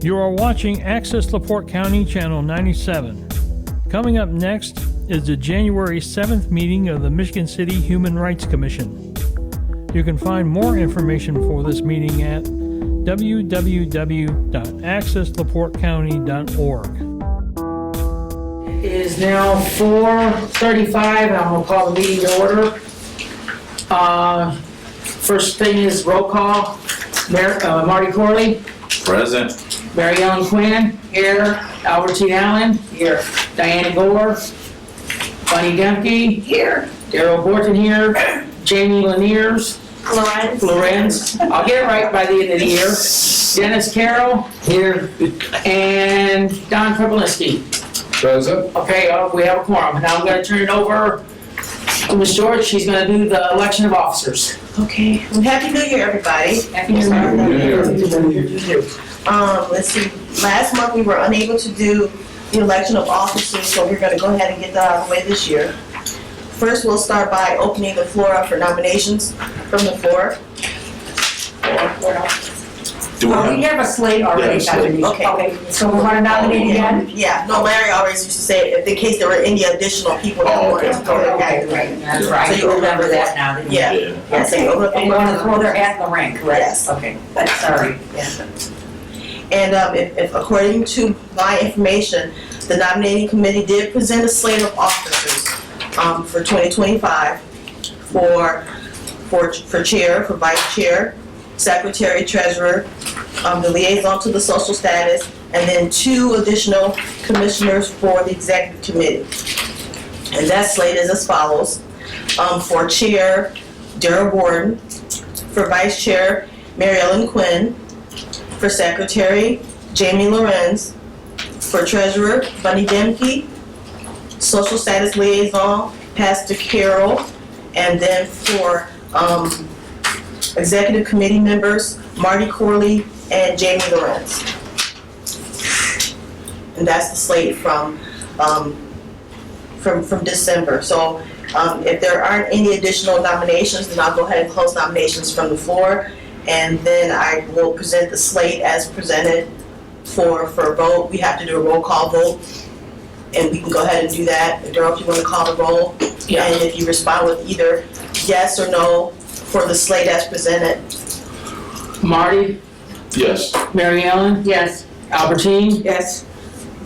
You are watching Access LaPorte County Channel 97. Coming up next is the January 7th meeting of the Michigan City Human Rights Commission. You can find more information for this meeting at www.accesslaportecounty.org. It is now 4:35, I'm gonna call the meeting to order. First thing is roll call. Marty Corley. Present. Mary Ellen Quinn. Here. Albertine Allen. Here. Diana Gore. Bunny Demke. Here. Daryl Borton here. Jamie Laniers. Lorenz. I'll get it right by the end of the year. Dennis Carroll. Here. And Don Kripolinski. Present. Okay, we have a quorum. Now I'm gonna turn it over to Ms. George. She's gonna do the election of officers. Okay, well, Happy New Year, everybody. Happy New Year. Let's see, last month we were unable to do the election of officers, so we're gonna go ahead and get that out of the way this year. First, we'll start by opening the floor up for nominations from the floor. Do We have a slate already, Yeah, slate. Okay. So we want to nominate again? Yeah, no, Larry always used to say, if in case there were any additional people that Oh, wanted okay. to go there. Right, that's So right. you I remember remember that now. didn't you? Yeah. Yeah. Yeah, so you open up the And you want to floor. throw their hat in the ring, correct? Yes. Okay, but sorry. And if according to my information, the nominating committee did present a slate of officers for 2025 for chair, for vice chair, secretary, treasurer, the liaison to the social status, and then 2 additional commissioners for the executive committee. And that slate is as follows. For chair, Daryl Borden. For vice chair, Mary Ellen Quinn. For secretary, Jamie Lorenz. For treasurer, Bunny Demke. Social status liaison, Pastor Carroll. And then for executive committee members, Marty Corley and Jamie Lorenz. And that's the slate from December. So if there aren't any additional nominations, then I'll go ahead and close nominations from the floor. And then I will present the slate as presented for a vote. We have to do a roll call vote. And we can go ahead and do that. Daryl, if you want to call the roll. Yeah. And if you respond with either yes or no for the slate as presented. Marty, Yes. Mary Ellen, Yes. Albertine, Yes.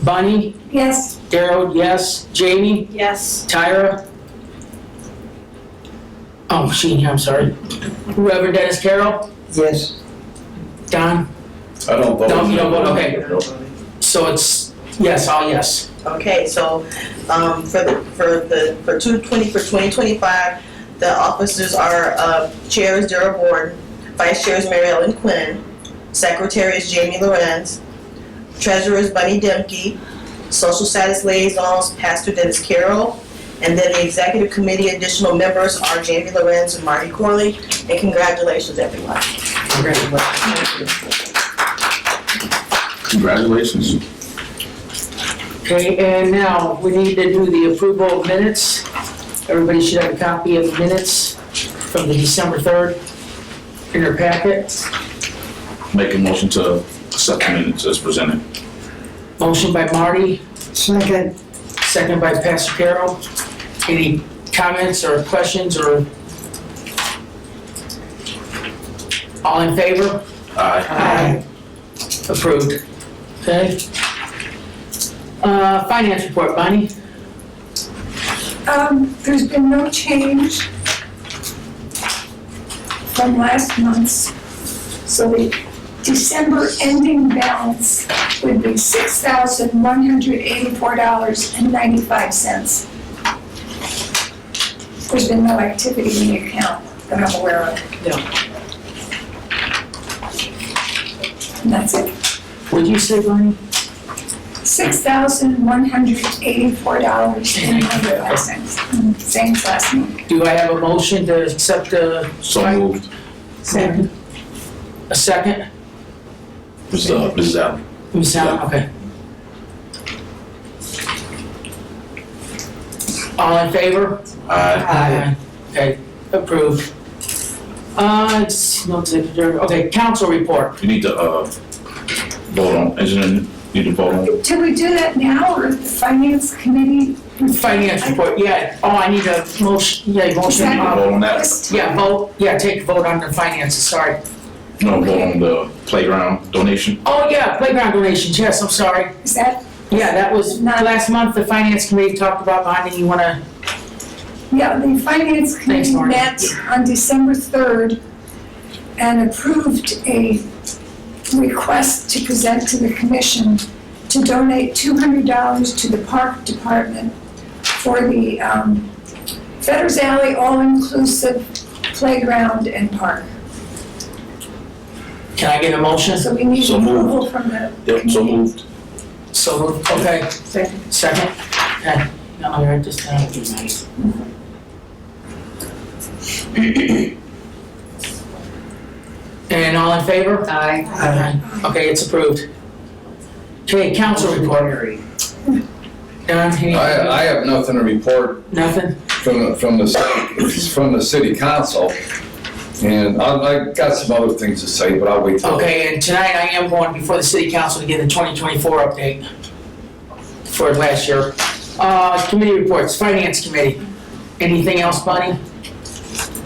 Bunny, Yes. Daryl, yes, Jamie, Yes. Tyra. Oh, I'm sorry. Reverend Dennis Carroll, Yes. Don. I don't vote. No, you don't vote, okay. So it's yes, all yes. Okay, so for 2025, the officers are chair is Daryl Borden, vice chair is Mary Ellen Quinn, secretary is Jamie Lorenz, treasurer is Bunny Demke, social status liaisons Pastor Dennis Carroll, and then the executive committee additional members are Jamie Lorenz and Marty Corley. And congratulations, everyone. Congratulations. Okay, and now we need to do the approval of minutes. Everybody should have a copy of the minutes from the December 3rd in their packet. Make a motion to accept the minutes as presented. Motion by Marty, Second. second by Pastor Carroll. Any comments or questions or? All in favor? Aye. Approved. Okay. Finance report, Bonnie? There's been no change from last month's. So the December ending balance would be $6,184.95. There's been no activity in the account that I'm aware of. No. And that's it. What'd you say, Bonnie? $6,184.95. Same as last month. Do I have a motion to accept the? So moved. Second. A second? Mrs. Allen. Ms. Allen, okay. All in favor? Aye. Okay, approved. It's, no, okay, council report. You need to, vote on, isn't it, need to vote on? Do we do that now, or the finance committee? Finance report, yeah, oh, I need a motion, yeah, Is motion, that vote on that. this time? yeah, vote, yeah, take a vote on the finances, sorry. No, vote on the playground donation. Oh, yeah, playground donations, yes, I'm sorry. Is that, Yeah, that was, last month, the finance committee talked about bonding, you wanna, yeah, the finance Thanks, committee Marty. met on December 3rd and approved a request to present to the commission to donate $200 to the park department for the Fetters Alley all-inclusive playground and park. can I get a motion? So we need So approval from the Yep, so moved. So, moved. okay. Second? Okay, no, I write this down. And all in favor? Aye. Aye. Okay, it's approved. Okay, council report. Don, any- I have nothing to report nothing? from the city council. And I got some other things to say, but I'll wait till. Okay, and tonight I am going before the city council to get the 2024 update for last year. Committee reports, finance committee. Anything else, Bonnie?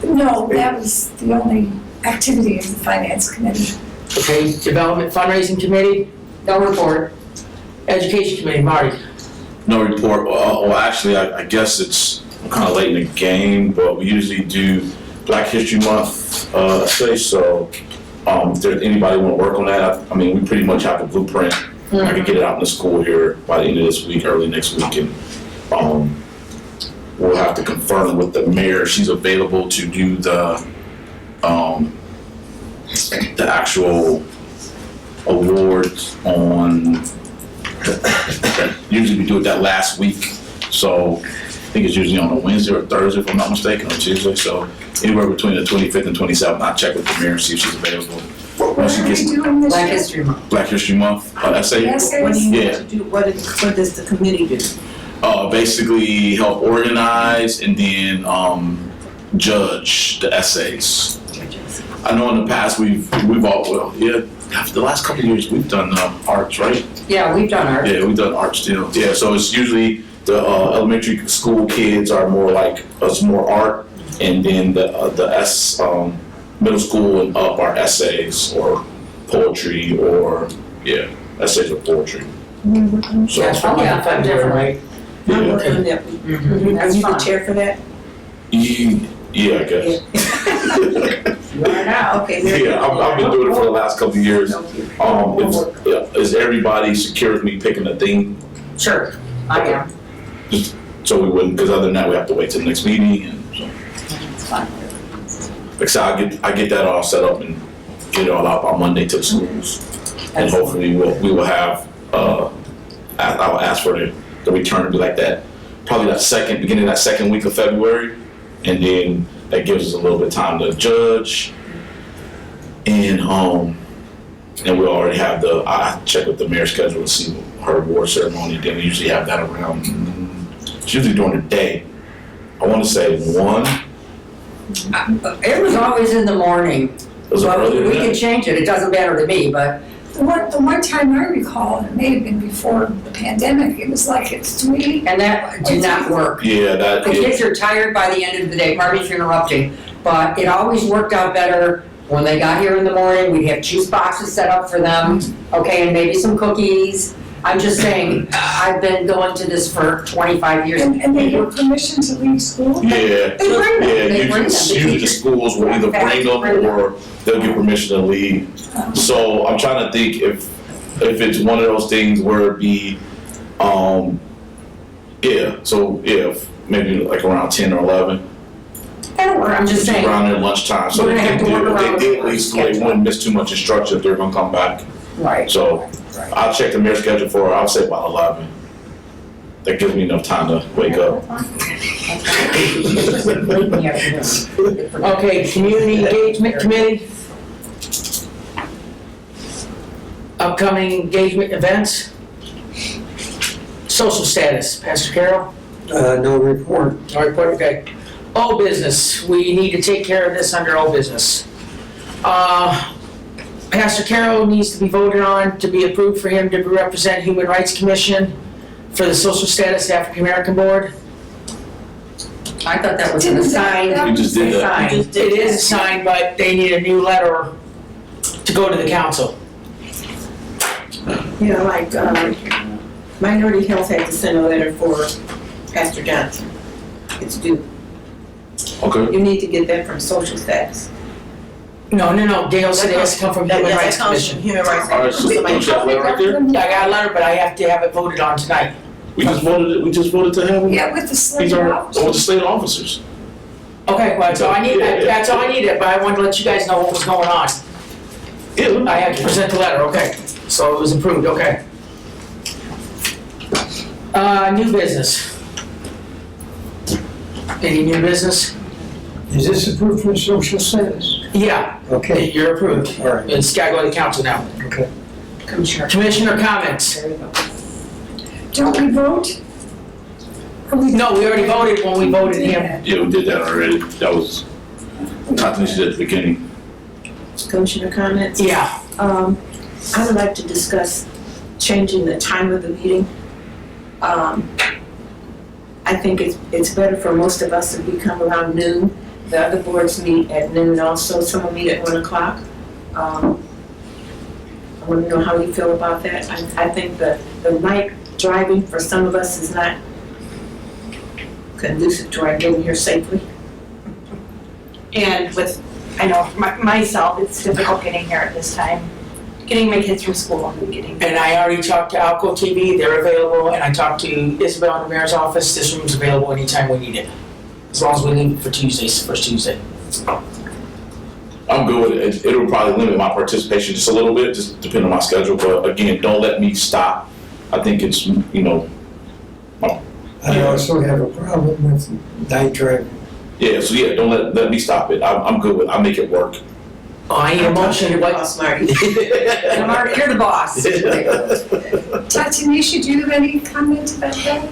No, that was the only activity of the finance committee. Okay, development fundraising committee, No report. education committee, Marty. No report, well, actually, I guess it's kind of late in the game, but we usually do Black History Month, essay, so, if there's anybody want to work on that, I mean, we pretty much have a blueprint. I can get it out in the school here by the end of this week, early next week, and, we'll have to confirm with the mayor, she's available to do the actual awards on, usually we do it that last week, so I think it's usually on a Wednesday or Thursday, if I'm not mistaken, or Tuesday, so anywhere between the 25th and 27th, I'll check with the mayor and see if she's available. What Once she are we gets doing this Black year? History Month. Black History Month, essay. Essays? What do you Yeah. need to do, what does the committee do? Basically help organize and then, judge the essays. I know in the past we've the last couple of years we've done, arts, right? Yeah, we've done ours. Yeah, we've done art still. Yeah, so it's usually the elementary school kids are more like us, more art, and then the middle school and up are essays or poetry or essays or poetry. So That's from yeah, February, right? I'm yeah, working on that. Are That's you the fine. chair for that? yeah, I guess. Right now. Okay. very good. Yeah, I've been doing it for the last couple of years. Is everybody secure with me picking a theme? Sure, I am. So we wouldn't, because other than that, we have to wait till the next meeting, and so. It's fine. Like I said, I get that all set up and get it all out by Monday to the schools. And hopefully we will have, I'll ask for the return to be like that, probably beginning of that second week of February. And then that gives us a little bit of time to judge. And we'll already have I check with the mayor's schedule to see her award ceremony. Then we usually have that around, it's usually during the day. I want to say 1. It was always in the morning. Was it Well, earlier we than can that? change it, it doesn't matter to me, but The one time I recall, and it may have been before the pandemic, it was like at 3. and that did not work. Yeah, The kids are tired by the end of the day, pardon me for interrupting, but it always worked out better when they got here in the morning. We'd have juice boxes set up for them, okay, and maybe some cookies. I'm just saying, I've been going to this for 25 years. And they get permission to leave school? Yeah. They bring them, Yeah, they bring them. usually the schools will either bring them or they'll get permission to leave. So I'm trying to think if it's one of those things where it'd be, maybe like around 10 or 11. That'll work, I'm just saying. Around their lunchtime, so We're they gonna can have to work around they did leave school, they schedule. wouldn't miss too much instruction if they're gonna come back. Right. So I'll check the mayor's schedule for, I'll say about 11. That gives me enough time to wake up. Okay, community engagement committee. Upcoming engagement events. Social status, Pastor Carroll? No report. No report, okay. Old business, we need to take care of this under old business. Pastor Carroll needs to be voted on to be approved for him to represent Human Rights Commission for the Social Status African American Board. I thought that was an assigned. We just did that. It is assigned, but they need a new letter to go to the council. You know, like, Minority Health had to send a letter for Pastor Johnson. It's due. Okay. You need to get that from social status. No, Dale said it has to come from Human Rights Commission. Human Rights. All right, so don't you have a letter right there? I got a letter, but I have to have it voted on tonight. We just voted to have him. Yeah, with the slate These of are, officers. or the state officers. Okay, well, that's all I need, that's all I needed, but I wanted to let you guys know what was going on. Yeah. I had to present the letter, okay. So it was approved, okay. New business. Any new business? Is this approved for social status? Yeah, Okay, you're approved. all right, It's gotta go to the council now. okay. Commissioner comments? Don't we vote? Or No, we already voted when we voted him. Yeah, we did that already. That was, I think she did at the beginning. Commissioner comments? Yeah, I would like to discuss changing the time of the meeting. I think it's better for most of us if we come around noon. The other boards meet at noon also, some will meet at 1 o'clock. I want to know how you feel about that. I think the night driving for some of us is not conducive to our getting here safely. And with, I know myself, it's difficult getting here at this time, getting my kids from school and getting. and I already talked to Alco TV, they're available, and I talked to Isabel in the mayor's office, this room's available anytime we need it. As long as we leave it for Tuesdays, first Tuesday. I'm good with it. It'll probably limit my participation just a little bit, just depending on my schedule. But again, don't let me stop. I think it's, I also have a problem with night driving. yeah, so yeah, don't let me stop it. I'm good with it. I'll make it work. Oh, I need a motion to what? Boss Marty. Marty, you're the boss. Tatanisha, do you have any comment about that?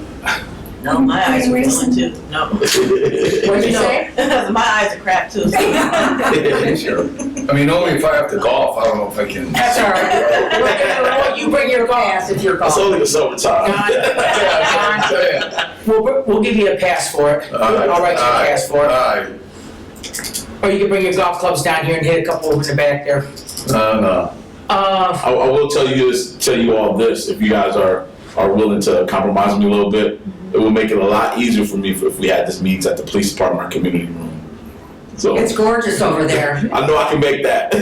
No, my eyes are feeling too. No. What'd you say? My eyes are crap too. Sure. I mean, only if I have to golf, I don't know if I can. That's all right. You bring your Pass if you're It's calling. only the summertime. We'll give you a pass for it. I'll write you a pass for it. Aye. Or you can bring your golf clubs down here and hit a couple over in the back there. No. I will tell you all this, if you guys are willing to compromise with me a little bit, it will make it a lot easier for me if we had this meetings at the police department, our community room. So, It's gorgeous over there. I know I can make that.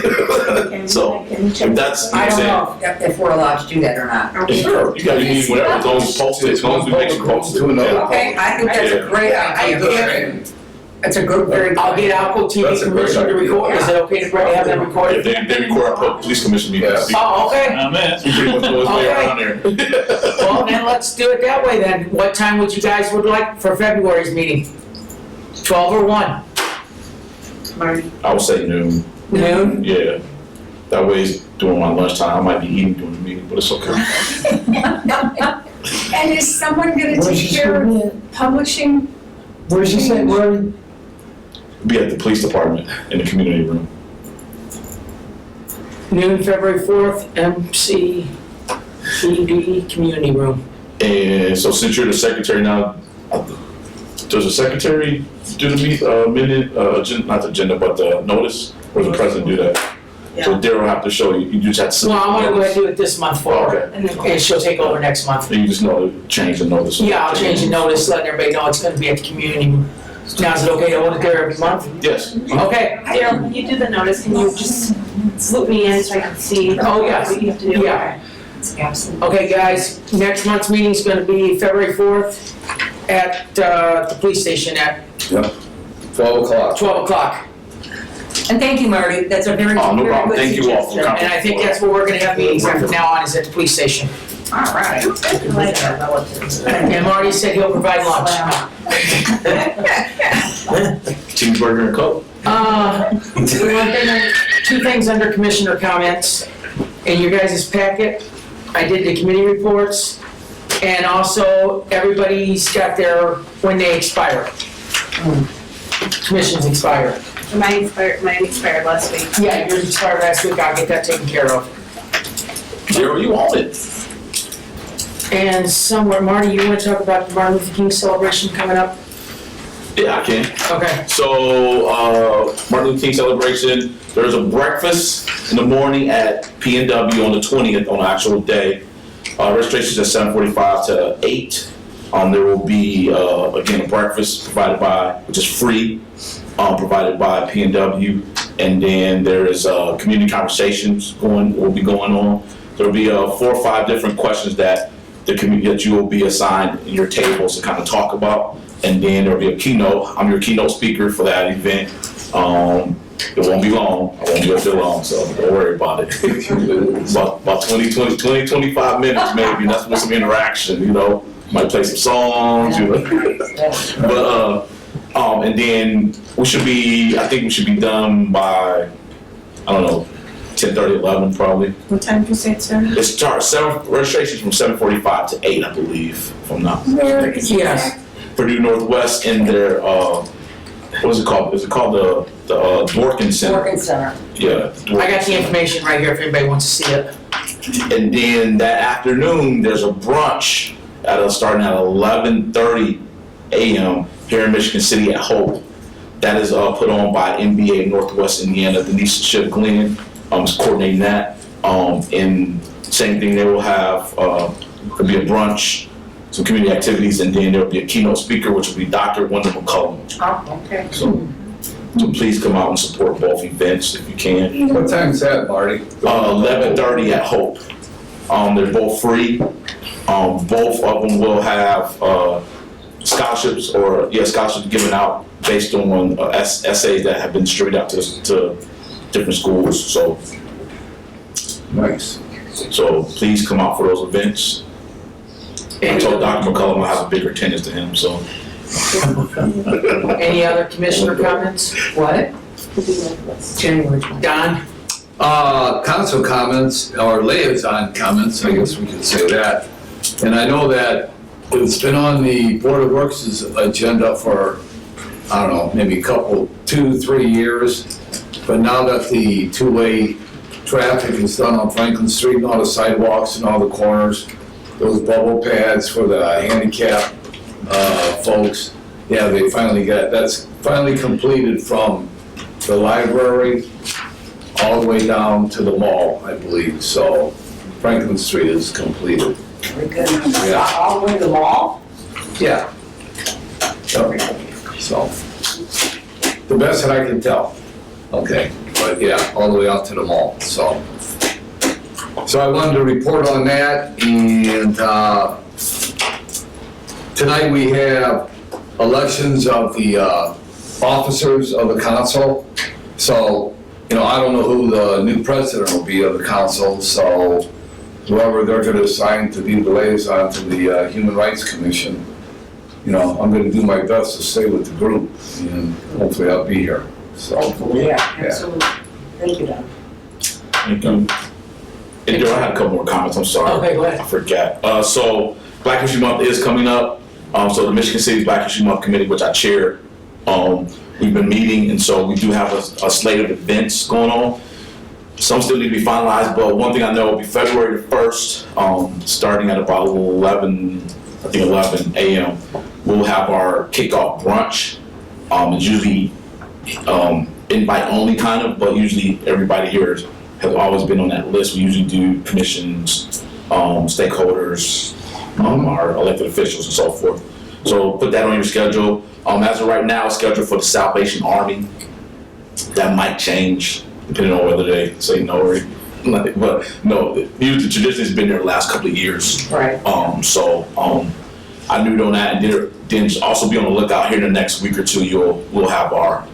So, if that's, I you don't know know if we're allowed to do that or not. what I'm saying, sure, you got, you need whatever, as long as it's posted, as long as we make it posted. Yeah. Okay, I think that's a great idea. It's a good, very. I'll get Alco TV That's a great permission to idea. record. Is it okay to have them record If it? they record our police commission meetings. Oh, okay. We pretty much know his way around there. Well, then let's do it that way then. What time would you guys would like for February's meeting? 12 or 1? Marty. I would say noon, Noon? yeah. That way it's during my lunchtime, I might be eating during the meeting, but it's okay. And is someone gonna Where's take this care going? of publishing? Where's this at, Marty? Be at the police department in the community room. Noon, February 4th, MCCD Community Room. And so since you're the secretary now, does the secretary do the not the agenda, but the notice? Or does the president do that? So Daryl have to show you, you just have to. send Well, I'm gonna go ahead notice. and do it this month for her. Okay. And she'll take over next month. And you just know to change the notice. Yeah, I'll change the notice, letting everybody know it's gonna be at the community. Now, is it okay to hold it there every month? Yes. Okay. Daryl, when you do the notice, can you just loop me in so I can see? Oh, yes. What you have to do? Yeah. Absolutely. Okay, guys, next month's meeting is gonna be February 4th at the police station at 12 o'clock. 12 o'clock. And thank you, Marty, that's a very, Oh, no very problem. good Thank you all for suggestion. coming. And I think that's where we're gonna have meetings from now on, is at the police station. All right. And Marty said he'll provide lunch. Cheeseburger and Coke. Two things under commissioner comments. In your guys' packet, I did the committee reports, and also everybody's got their, when they expire. Commissions expire. Mine expired last week. Yeah, yours expired last week, I'll get that taken care of. Daryl, you want it? And somewhere, Marty, you wanna talk about the Martin Luther King celebration coming up? Yeah, I can. Okay. So, Martin Luther King celebration, there's a breakfast in the morning at PNW on the 20th, on the actual day. Registration's at 7:45 to 8. There will be, again, a breakfast provided by, which is free, provided by PNW. And then there is, community conversations will be going on. There'll be, 4 or 5 different questions that that you will be assigned in your tables to kind of talk about. And then there'll be a keynote. I'm your keynote speaker for that event. It won't be long. I won't be up there long, so don't worry about it. about 25 minutes maybe. That's with some interaction, you know. Might play some songs, you know. But and then I think we should be done by, I don't know, 10:30, 11 probably. What time did you say it started? It starts registrations from 7:45 to 8, I believe, if I'm not Where is it? Yes. Purdue Northwest in their what is it called? Is it called the Dworkin Center? Working center. Yeah. I got the information right here if anybody wants to see it. And then that afternoon, there's a brunch starting at 11:30 a.m. here in Michigan City at Hope. That is put on by NBA Northwest Indiana. Denise Schiff Glenn is coordinating that. And same thing, they will have could be a brunch, some community activities, and then there will be a keynote speaker, which will be Dr. Wendell McCullum. Oh, okay. So please come out and support both events if you can. What time's that, Marty? 11:30 at Hope. They're both free. Both of them will have scholarships given out based on essays that have been distributed out to different schools. Nice. So please come out for those events. I told Dr. McCullum I have a bigger attendance to him, so. Any other commissioner comments? What? January 20th. Don? Council comments, or liaison comments, I guess we could say that. And I know that it's been on the Board of Works' agenda for, I don't know, maybe 2-3 years. But now that the two-way traffic is done on Franklin Street and all the sidewalks and all the corners, those bubble pads for the handicap folks, yeah, that's finally completed from the library all the way down to the mall, I believe. So Franklin Street is completed. Very good. Yeah. All the way to the mall? Yeah. Yep. So, the best that I can tell. Okay, but yeah, all the way out to the mall, so. So I wanted to report on that, and tonight we have elections of the officers of the council. So, you know, I don't know who the new president will be of the council, so whoever they're gonna assign to be the liaison to the Human Rights Commission, you know, I'm gonna do my best to stay with the group, and hopefully I'll be here, so. Hopefully, yeah, absolutely. Thank you, Don. Thank you. And Daryl, I had a couple more comments, I'm sorry. Okay, go ahead. I forgot. So Black History Month is coming up. So the Michigan City Black History Month Committee, which I chair, we've been meeting, and so we do have a slate of events going on. Some still need to be finalized, but one thing I know will be February 1st, starting at about 11 a.m. We'll have our kickoff brunch. It's usually invite only kind of, but usually everybody here has always been on that list. We usually do commissions, stakeholders, our elected officials and so forth. So put that on your schedule. As of right now, it's scheduled for the Salvation Army. That might change depending on whether they say no or not. But no, usually the tradition has been there the last couple of years. Right. I knew on that, and then also be on the lookout here in the next week or two. We'll have our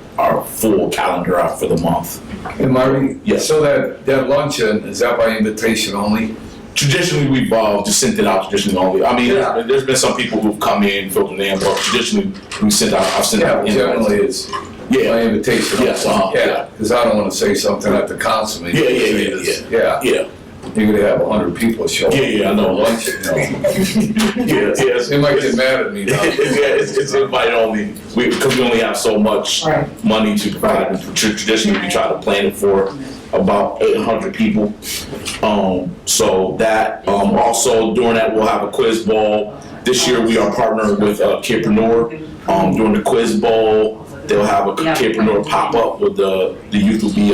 full calendar out for the month. And Marty? Yes. So that luncheon, is that by invitation only? Traditionally, we've just sent it out traditionally only. I mean, Yeah. there's been some people who've come in, filled it in, but traditionally, I've sent out Yeah, invites. generally it's by Yeah, invitation. Yes, Yeah, because I don't want to say something at the council meeting. Yeah. Yeah. yeah. you're gonna have 100 people show up. Yeah, I know. Lunch, you know. Yes. They might get mad at me now. It's invite only, because we only have so much Right. money to provide. Traditionally, we try to plan it for about 800 people. So that, also during that, we'll have a quiz bowl. This year, we are partnering with Kidpreneur. During the quiz bowl, they'll have a Kidpreneur pop-up with the youth will be,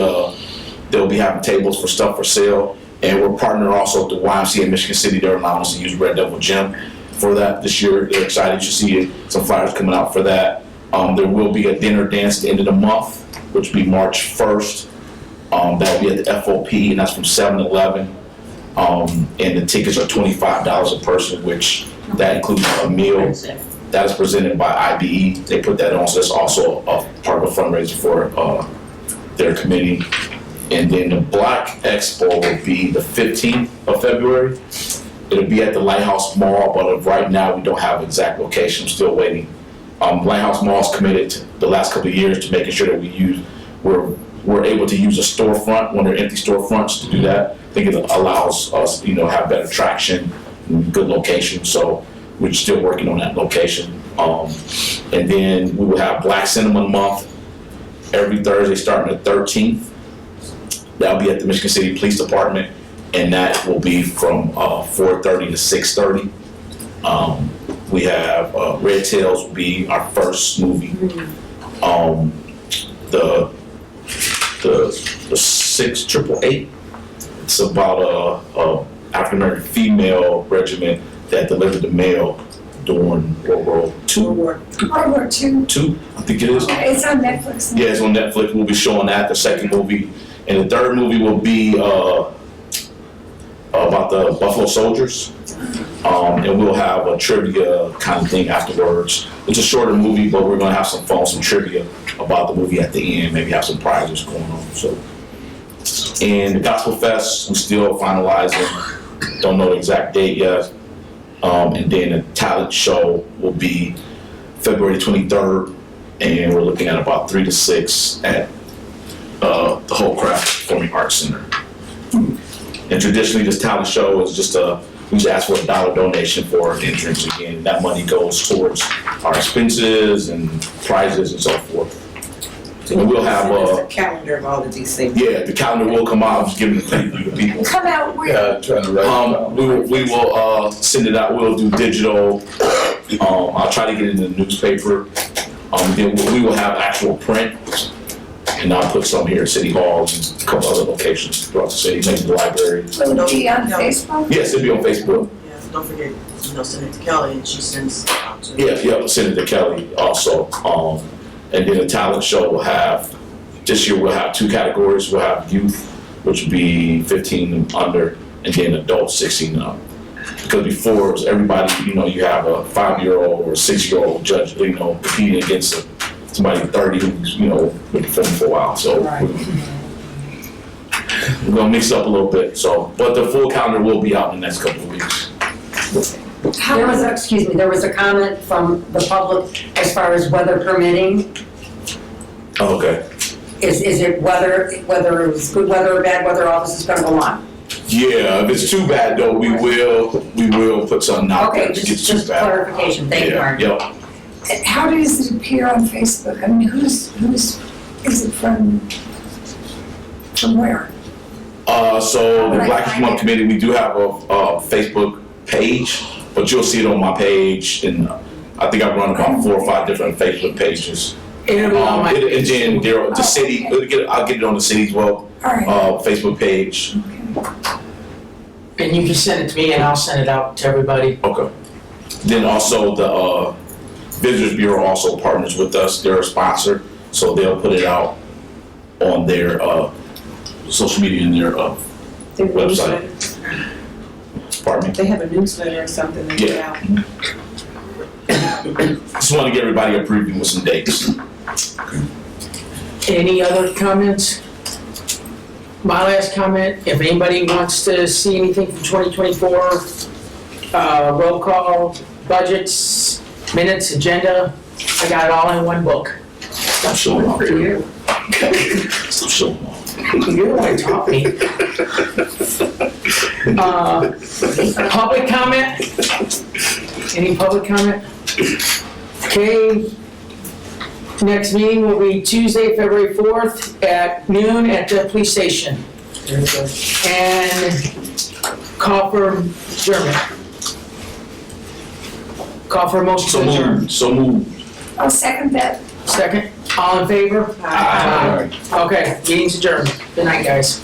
they'll be having tables for stuff for sale. And we're partnering also with the YMCA Michigan City. They're allowing us to use Red Devil Gym for that this year. They're excited to see some flyers coming out for that. There will be a dinner dance at the end of the month, which will be March 1st. That'll be at the FOP, and that's from 7 to 11. And the tickets are $25 a person, which that includes a meal. That is presented by IBE. They put that on, so that's also a part of a fundraiser for their committee. And then the Black Expo will be the 15th of February. It'll be at the Lighthouse Mall, but right now we don't have an exact location. I'm still waiting. Lighthouse Mall's committed to the last couple of years to making sure that we're able to use a storefront, one of their empty storefronts to do that. I think it allows us, have better traction, and good location. So we're still working on that location. And then we will have Black Cinema Month every Thursday starting the 13th. That'll be at the Michigan City Police Department, and that will be from 4:30 to 6:30. We have Red Tails will be our first movie. The 6888. It's about a African American female regiment that delivered the mail during World War II. World War II. I think it is. It's on Netflix. Yeah, it's on Netflix. We'll be showing that, the second movie. And the third movie will be about the Buffalo Soldiers. And we'll have a trivia kind of thing afterwards. It's a shorter movie, but we're gonna have some fun, some trivia about the movie at the end, maybe have some prizes going on. So, and the Gospel Fest, we're still finalizing, don't know the exact date yet. And then the talent show will be February 23rd, and we're looking at about 3 to 6 at the Whole Craft Performing Arts Center. And traditionally, this talent show is just we just ask for a $1 donation for entrance again. That money goes towards our expenses and prizes and so forth. And we'll have a calendar of all of these things. Yeah, the calendar will come out. I'm just giving the preview to people. Come out where? Yeah, trying to write it down. We will send it out. We'll do digital. I'll try to get it in the newspaper. Then we will have actual print. And I'll put some here at City Hall and a couple other locations throughout the city, maybe the library. Will it be on Facebook? Yes, it'll be on Facebook. Yeah, don't forget, send it to Kelly and she sends it out to. Yeah, send it to Kelly also. And then the talent show will have, this year we'll have 2 categories. We'll have youth, which will be 15 and under, and then adults 16 and up. Because before it was everybody, you have a 5-year-old or a 6-year-old judge, competing against somebody 30 who's, been performing for a while. So we're gonna mix up a little bit. So, but the full calendar will be out in the next couple of weeks. There was a comment from the public as far as weather permitting. Oh, okay. Is it whether it's good weather or bad weather, office is gonna go on? Yeah, if it's too bad though, we will put something out there Okay, to get just too bad. clarification, thank you, Mark. Yep. How does it appear on Facebook? I mean, who's, is it from where? So the Right. Black History Month Committee, we do have a Facebook page, but you'll see it on my page, and I think I run about 4 or 5 different Facebook pages. It'll be on my And page. then the city, I'll get it on the city's Facebook page. And you can send it to me and I'll send it out to everybody. Okay. Then also the Visitors Bureau also partners with us. They're a sponsor, so they'll put it out on their social media and their website. Pardon me? They have a newsletter or something they put out. Just want to get everybody a preview with some dates. Any other comments? My last comment, if anybody wants to see anything from 2024, roll call, budgets, minutes, agenda, I got it all in one book. Stop showing off. Stop showing off. You're the one who taught me. Public comment? Any public comment? Okay. Next meeting will be Tuesday, February 4th at noon at the police station. And call for adjournment. Call for a motion So to adjourn. moved, so moved. I'll second that. Second, all in favor? Aye. Okay, meeting's adjourned. Good night, guys.